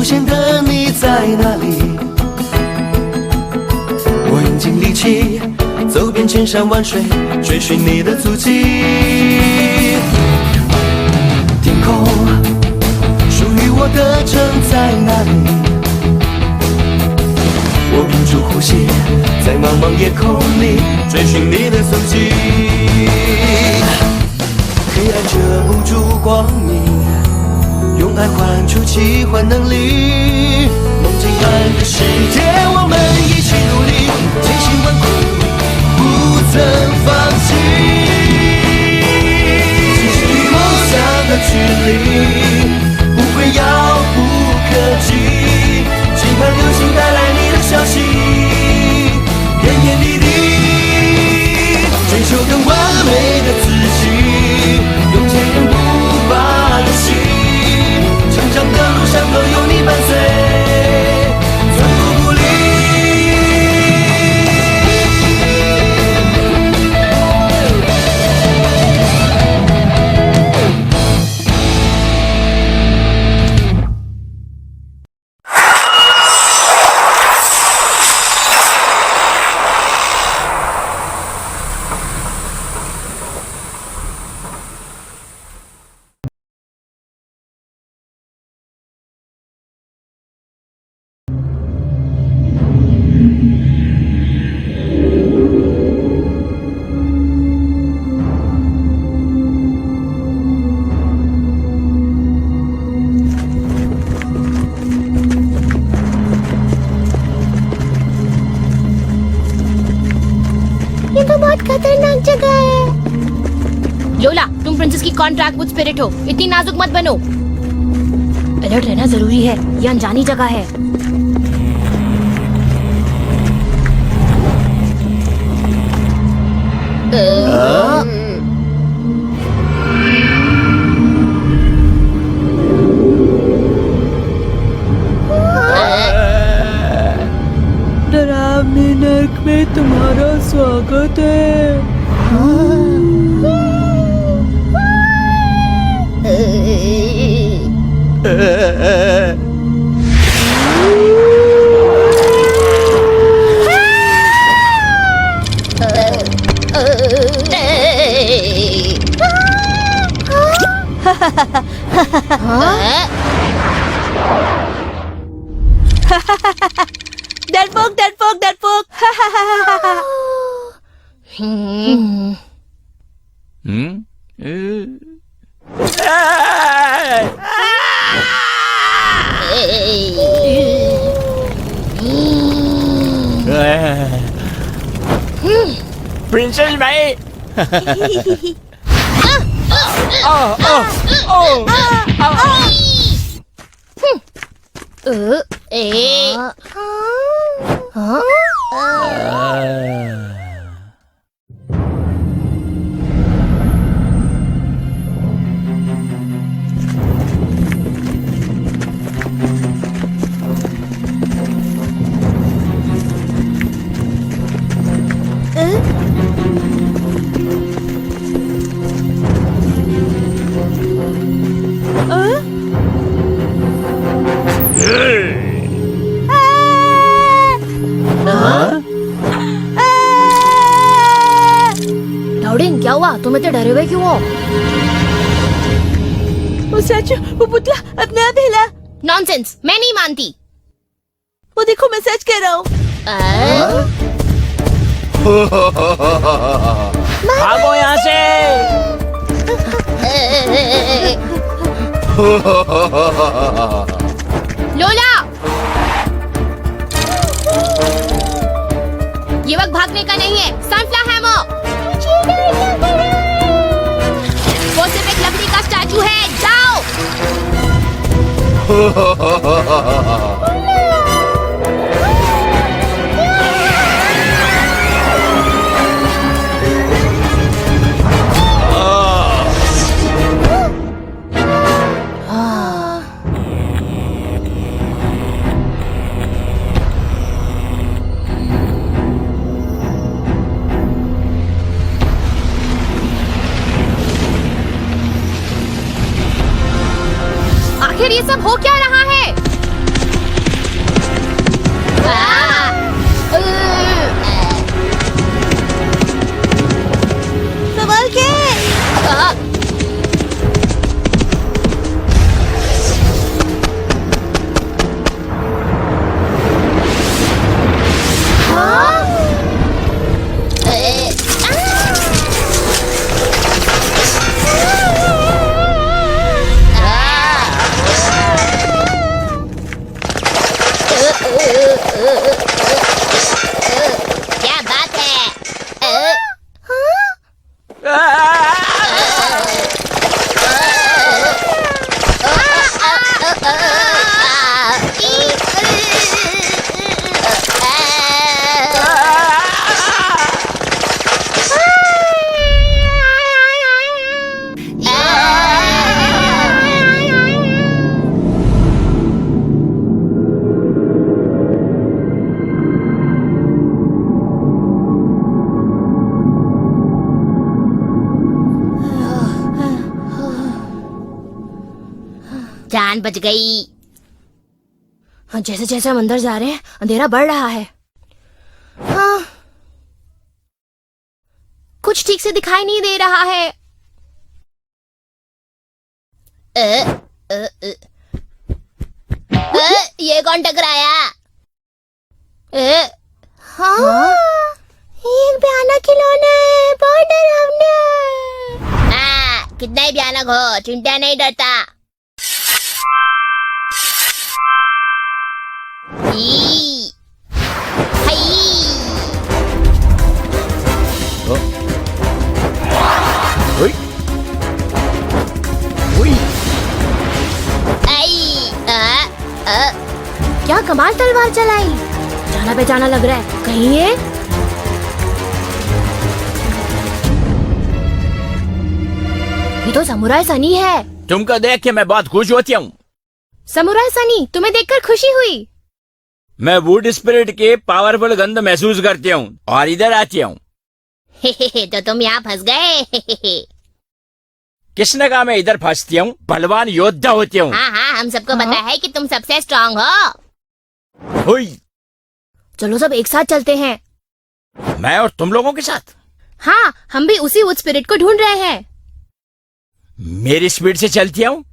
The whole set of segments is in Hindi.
出现的你在哪里？我用尽力气走遍千山万水，追寻你的足迹。天空，属于我的城在哪里？我屏住呼吸，在茫茫夜空里追寻你的踪迹。黑暗遮不住光明，用爱换出奇幻能力。梦境般的世界，我们一起努力，千辛万苦不曾放弃。即使离梦想的距离不会遥不可及，期盼流星带来你的消息，点点滴滴追求更完美的自己，用坚韧不拔的心，成长的路上都有你伴随，寸步不离。खतरनाक जगह है। लोला, तुम प्रिंसेस की कॉन्ट्रैक्ट विद स्पिरिट हो, इतनी नाजुक मत बनो। अलर्ट रहना जरूरी है, ये अनजानी जगह है। डरावनी नर्क में तुम्हारा स्वागत है। डरपोक डरपोक डरपोक। प्रिंसेस भाई। डाउडिंग, क्या हुआ? तुम इतने डरे हुए क्यों हो? वो सच, वो पुतला अपने आप हिला। नॉनसेंस, मैं नहीं मानती। वो देखो, मैं सच कह रहा हूँ। भागो यहाँ से। लोला, ये वक्त भागने का नहीं है। सनफ्लावर हैमर, वो सिर्फ एक लकड़ी का स्टैचू है। जाओ। आखिर ये सब हो क्या रहा है? संभाल के। क्या बात है? जान बच गई। जैसे जैसे हम अंदर जा रहे हैं अंधेरा बढ़ रहा है। हाँ, कुछ ठीक से दिखाई नहीं दे रहा है। ये कौन टकराया? हाँ, ये एक भयानक खिलौना है, बहुत डरावना है। हाँ, कितना ही भयानक हो, चिंता नहीं डरता। क्या कमाल तलवार चलाई, जाना पहचाना लग रहा है। कहीं ये तो समुराई सनी है। तुमको देख के मैं बहुत खुश होती हूँ। समुराई सनी, तुम्हें देखकर खुशी हुई। मैं वुड स्पिरिट के पावरफुल गंध महसूस करती हूँ और इधर आती हूँ। तो तुम यहाँ फंस गए। किसने कहा मैं इधर फंसती हूँ? बलवान योद्धा होती हूँ। हाँ हाँ, हम सबको पता है कि तुम सबसे स्ट्रांग हो। हुई। चलो सब एक साथ चलते हैं। मैं और तुम लोगों के साथ? हाँ, हम भी उसी वुड स्पिरिट को ढूंढ रहे हैं। मेरी स्पीड से चलती हूँ।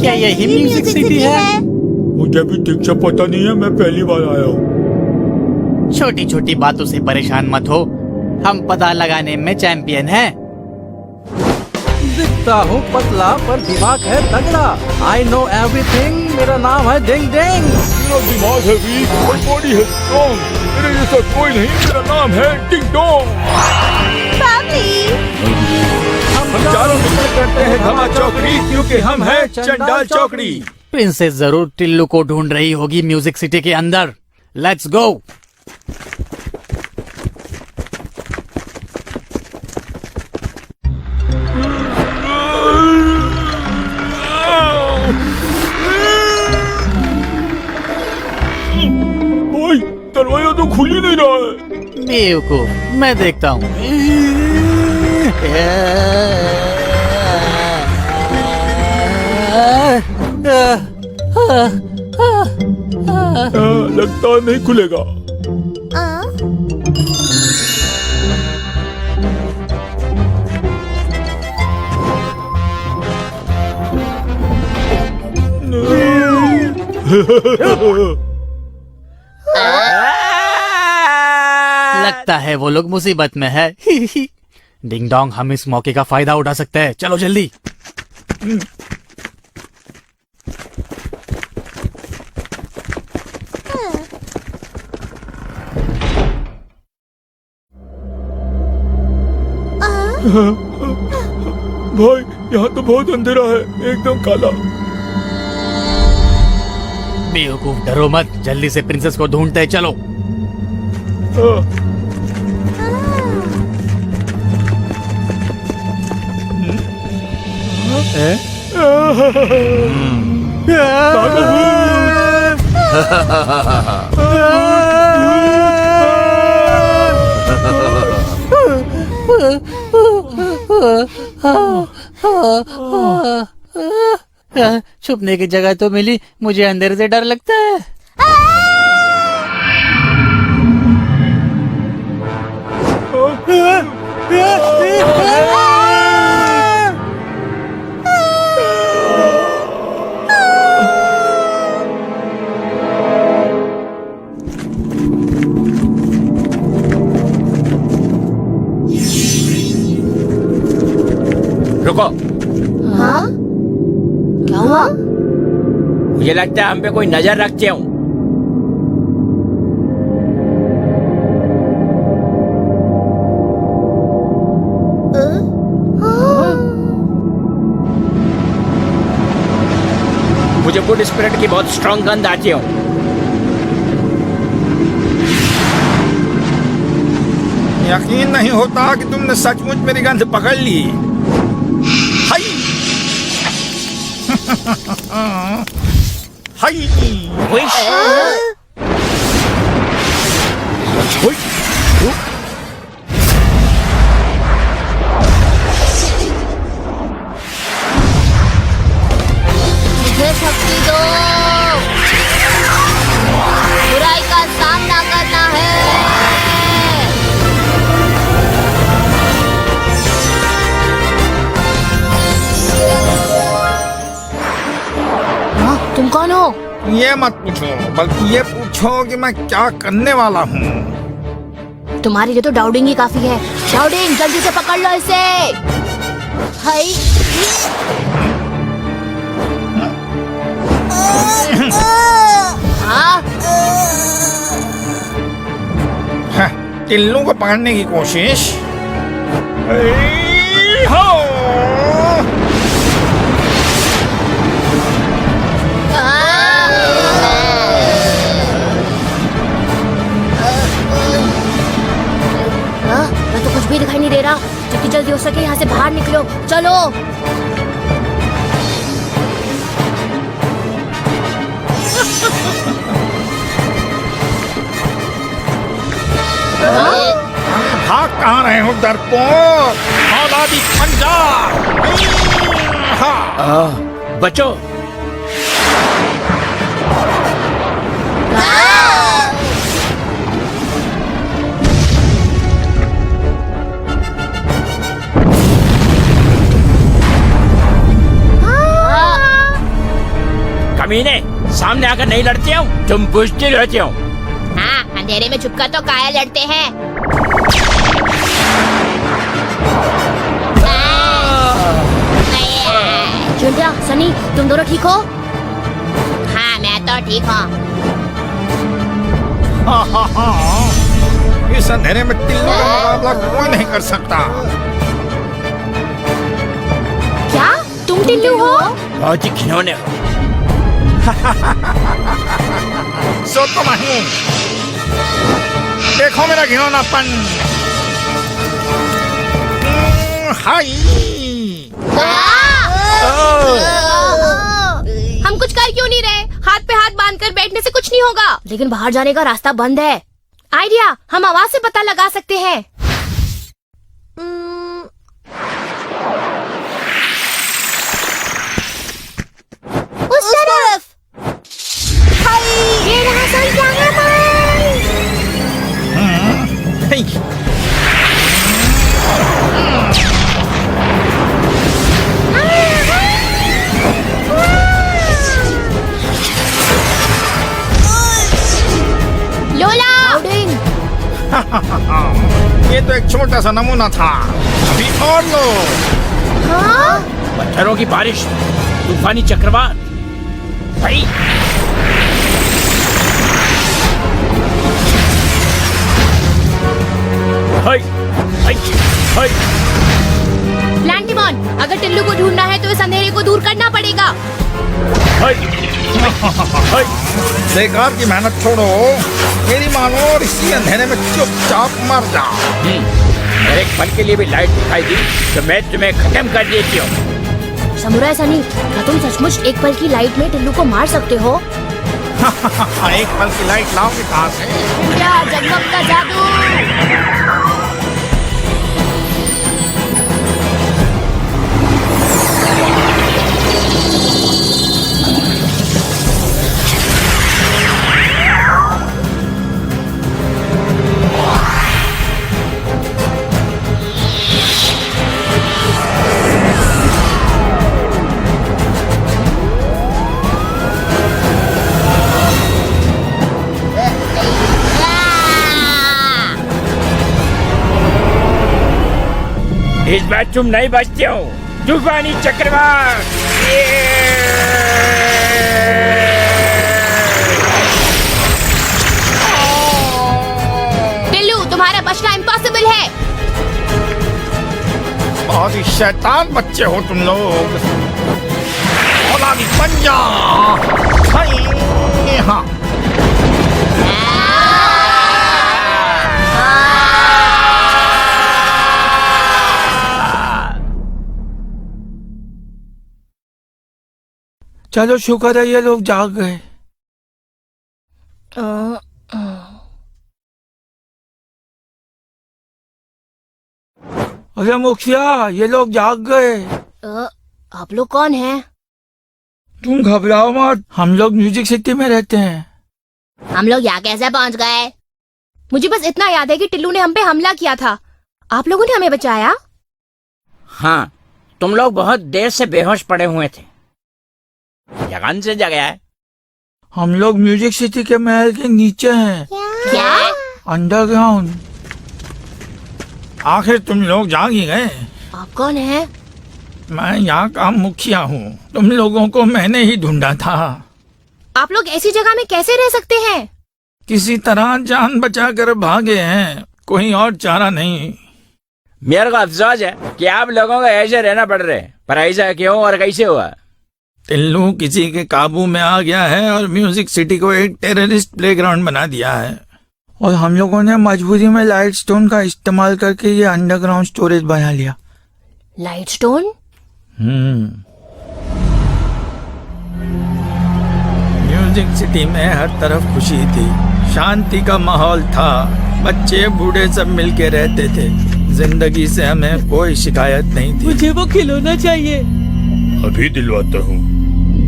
क्या यही म्यूजिक सिटी है? मुझे भी ठीक से पता नहीं है, मैं पहली बार आया हूँ। छोटी छोटी बातों से परेशान मत हो, हम पता लगाने में चैंपियन हैं। दिखता हूँ पतला पर दिमाग है तगड़ा। आई नो एवरीथिंग, मेरा नाम है डिंग डिंग। मेरा दिमाग है वीक और बॉडी है स्ट्रॉन्ग। मेरे जैसा कोई नहीं, मेरा नाम है टिंग डोंग। हम चारों मिलकर करते हैं धमा चौकड़ी, क्योंकि हम हैं चंडाल चौकड़ी। प्रिंसेस जरूर टिल्लू को ढूंढ रही होगी म्यूजिक सिटी के अंदर। Let's go. भाई, दरवाजा तो खुल ही नहीं रहा है। बेवकूफ, मैं देखता हूँ। लगता नहीं खुलेगा। लगता है वो लोग मुसीबत में है। डिंग डोंग, हम इस मौके का फायदा उठा सकते हैं। चलो जल्दी। भाई, यहाँ तो बहुत अंधेरा है, एकदम काला। बेवकूफ, डरो मत, जल्दी से प्रिंसेस को ढूंढते हैं। चलो। छुपने की जगह तो मिली, मुझे अंधेरे से डर लगता है। रुको, हाँ? क्या हुआ? मुझे लगता है हम पे कोई नजर रखते हूँ। मुझे वुड स्पिरिट की बहुत स्ट्रांग गंध आती है। यकीन नहीं होता कि तुमने सचमुच मेरी गंध पकड़ ली। हाय हाय विश हुई। मुझे शक्ति दो, बुराई का सामना करना है। हाँ, तुम कौन हो? ये मत पूछो, बल्कि ये पूछो कि मैं क्या करने वाला हूँ। तुम्हारे लिए तो डाउडिंग ही काफी है। डाउडिंग, जल्दी से पकड़ लो इसे। हाय। हाँ, टिल्लू को पकड़ने की कोशिश। मैं तो कुछ भी दिखाई नहीं दे रहा। जितनी जल्दी हो सके यहाँ से बाहर निकलो, चलो। भाग कहाँ रहे हो डरपोक? औलादी पंजा! बचो। कमीने, सामने आकर नहीं लड़ते हो, तुम बुझदिल रहते हो। हाँ, अंधेरे में छुपकर तो काया लड़ते हैं। चुंटिया, सनी, तुम दोनों ठीक हो? हाँ, मैं तो ठीक हूँ। इस अंधेरे में टिल्लू का मुकाबला कोई नहीं कर सकता। क्या तुम टिल्लू हो? बहुत ही घिनौने हो। सो तो मैं हूँ। देखो मेरा घिनौनापन। हाय। हम कुछ कर क्यों नहीं रहे? हाथ पे हाथ बांधकर बैठने से कुछ नहीं होगा। लेकिन बाहर जाने का रास्ता बंद है। आइडिया, हम आवाज से पता लगा सकते हैं। उस तरफ। ये रहा संचालन। लोला, ये तो एक छोटा सा नमूना था। अभी और लो। हाँ? पत्थरों की बारिश, तूफानी चक्रवात। भाई हाय हाय हाय। प्लांटिमॉन, अगर टिल्लू को ढूंढना है तो इस अंधेरे को दूर करना पड़ेगा। हाय हाय। बेकार की मेहनत छोड़ो, मेरी मानो और इसी अंधेरे में चुपचाप मर जा। और एक पल के लिए भी लाइट दिखाई दी तो मैं तुम्हें खत्म कर देती हूँ। समुराई सनी, क्या तुम सचमुच एक पल की लाइट में टिल्लू को मार सकते हो? एक पल की लाइट लाओगे कहाँ से? क्या जगमग का जादू! इस बार तुम नहीं बचते हो, तूफानी चक्रवात। टिल्लू, तुम्हारा बचना इम्पॉसिबल है। बहुत ही शैतान बच्चे हो तुम लोग। औलादी पंजा। हाँ। चलो शुक्र है ये लोग जाग गए। अरे मुखिया, ये लोग जाग गए। आप लोग कौन हैं? तुम घबराओ मत, हम लोग म्यूजिक सिटी में रहते हैं। हम लोग यहाँ कैसे पहुँच गए? मुझे बस इतना याद है कि टिल्लू ने हम पे हमला किया था। आप लोगों ने हमें बचाया। हाँ, तुम लोग बहुत देर से बेहोश पड़े हुए थे। यकान से जगह है। हम लोग म्यूजिक सिटी के महल के नीचे हैं। क्या? अंडरग्राउंड। आखिर तुम लोग जाग ही गए। आप कौन हैं? मैं यहाँ का मुखिया हूँ। तुम लोगों को मैंने ही ढूंढा था। आप लोग ऐसी जगह में कैसे रह सकते हैं? किसी तरह जान बचाकर भागे हैं, कोई और चारा नहीं। मेरे को अफसोस है कि आप लोगों को ऐसे रहना पड़ रहा है, पर ऐसा क्यों और कैसे हुआ? टिल्लू किसी के काबू में आ गया है और म्यूजिक सिटी को एक टेररिस्ट प्लेग्राउंड बना दिया है। और हम लोगों ने मजबूरी में लाइट स्टोन का इस्तेमाल करके ये अंडरग्राउंड स्टोरेज बना लिया। Light stone? म्यूजिक सिटी में हर तरफ खुशी थी, शांति का माहौल था, बच्चे बूढ़े सब मिलके रहते थे। जिंदगी से हमें कोई शिकायत नहीं थी। मुझे वो खिलौना चाहिए। अभी दिलवाता हूँ।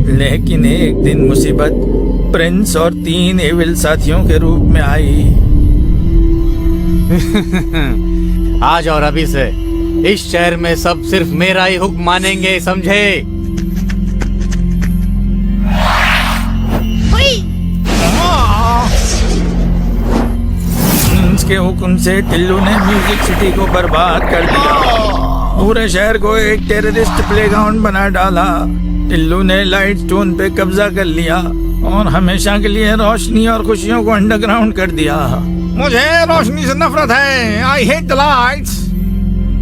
लेकिन एक दिन मुसीबत प्रिंस और 3 एविल साथियों के रूप में आई। आज और अभी से इस शहर में सब सिर्फ मेरा ही हुक्म मानेंगे, समझे? प्रिंस के हुक्म से टिल्लू ने म्यूजिक सिटी को बर्बाद कर दिया, पूरे शहर को एक टेररिस्ट प्लेग्राउंड बना डाला। टिल्लू ने लाइट स्टोन पे कब्जा कर लिया और हमेशा के लिए रोशनी और खुशियों को अंडरग्राउंड कर दिया। मुझे रोशनी से नफरत है। I hate the lights.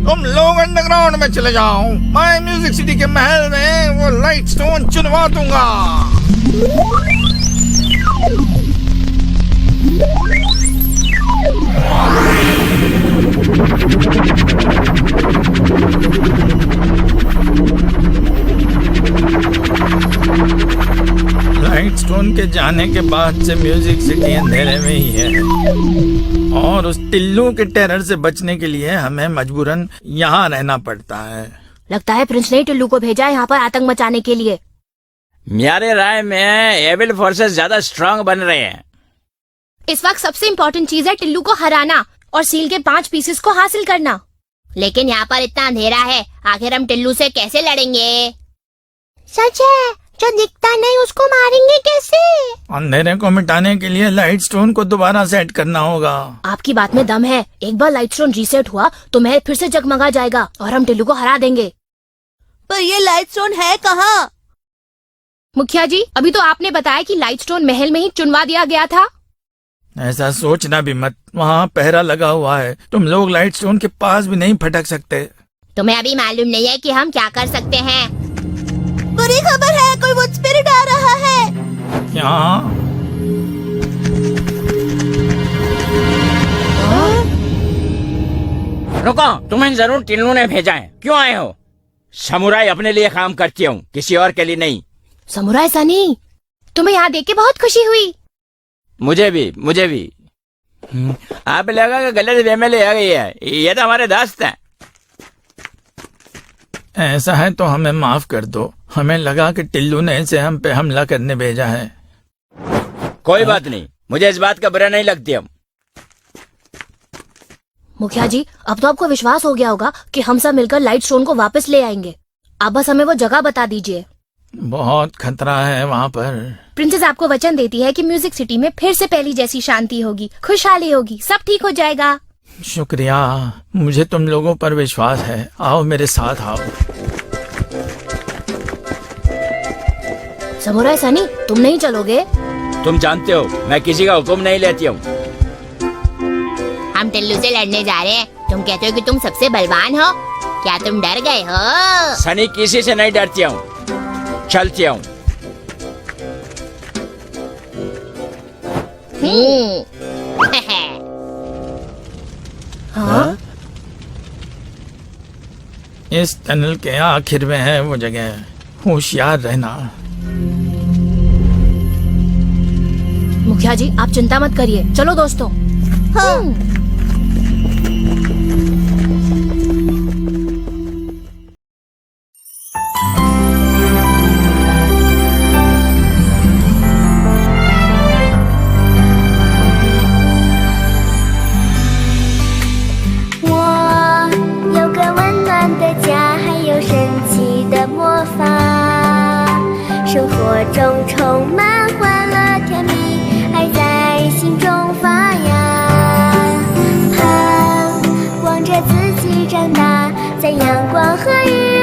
तुम लोग अंडरग्राउंड में चले जाओ, मैं म्यूजिक सिटी के महल में वो लाइट स्टोन चुनवा दूंगा। लाइट स्टोन के जाने के बाद से म्यूजिक सिटी अंधेरे में ही है और उस टिल्लू के टेरर से बचने के लिए हमें मजबूरन यहाँ रहना पड़ता है। लगता है प्रिंस ने टिल्लू को भेजा है यहाँ पर आतंक मचाने के लिए। मेरे राय में एविल फोर्सेस ज्यादा स्ट्रांग बन रहे हैं। इस वक्त सबसे इम्पोर्टेंट चीज है टिल्लू को हराना और सील के 5 पीसेस को हासिल करना। लेकिन यहाँ पर इतना अंधेरा है, आखिर हम टिल्लू से कैसे लड़ेंगे? सच है, जो दिखता नहीं उसको मारेंगे कैसे? अंधेरे को मिटाने के लिए लाइट स्टोन को दोबारा सेट करना होगा। आपकी बात में दम है। एक बार लाइट स्टोन रीसेट हुआ तो महल फिर से जगमगा जाएगा और हम टिल्लू को हरा देंगे। पर ये लाइट स्टोन है कहाँ? मुखिया जी, अभी तो आपने बताया कि लाइट स्टोन महल में ही चुनवा दिया गया था। ऐसा सोचना भी मत, वहाँ पहरा लगा हुआ है। तुम लोग लाइट स्टोन के पास भी नहीं फटक सकते। तुम्हें अभी मालूम नहीं है कि हम क्या कर सकते हैं। बुरी खबर है, कोई वुड स्पिरिट आ रहा है। क्या? रुको, तुम्हें जरूर टिल्लू ने भेजा है। क्यों आए हो? समुराई अपने लिए काम करती हूँ, किसी और के लिए नहीं। समुराई सनी, तुम्हें यहाँ देख के बहुत खुशी हुई। मुझे भी। आप लगा कि गलत वे में ले आ गई है। ये तो हमारे दोस्त हैं। ऐसा है तो हमें माफ कर दो, हमें लगा कि टिल्लू ने इसे हम पे हमला करने भेजा है। कोई बात नहीं, मुझे इस बात का बुरा नहीं लगती। हम मुखिया जी, अब तो आपको विश्वास हो गया होगा कि हम सब मिलकर लाइट स्टोन को वापस ले आएंगे। आप बस हमें वो जगह बता दीजिए। बहुत खतरा है वहाँ पर। प्रिंसेस आपको वचन देती है कि म्यूजिक सिटी में फिर से पहली जैसी शांति होगी, खुशहाली होगी, सब ठीक हो जाएगा। शुक्रिया, मुझे तुम लोगों पर विश्वास है। आओ मेरे साथ आओ। समुराई सनी, तुम नहीं चलोगे? तुम जानते हो मैं किसी का हुक्म नहीं लेती हूँ। हम टिल्लू से लड़ने जा रहे हैं। तुम कहते हो कि तुम सबसे बलवान हो। क्या तुम डर गए हो? सनी किसी से नहीं डरती हूँ, चलती हूँ। हाँ? इस टनल के आखिर में है वो जगह, होशियार रहना। मुखिया जी, आप चिंता मत करिए। चलो दोस्तों। हाँ।生活中充满欢乐甜蜜，爱在心中发芽，盼望着自己长大，在阳光和雨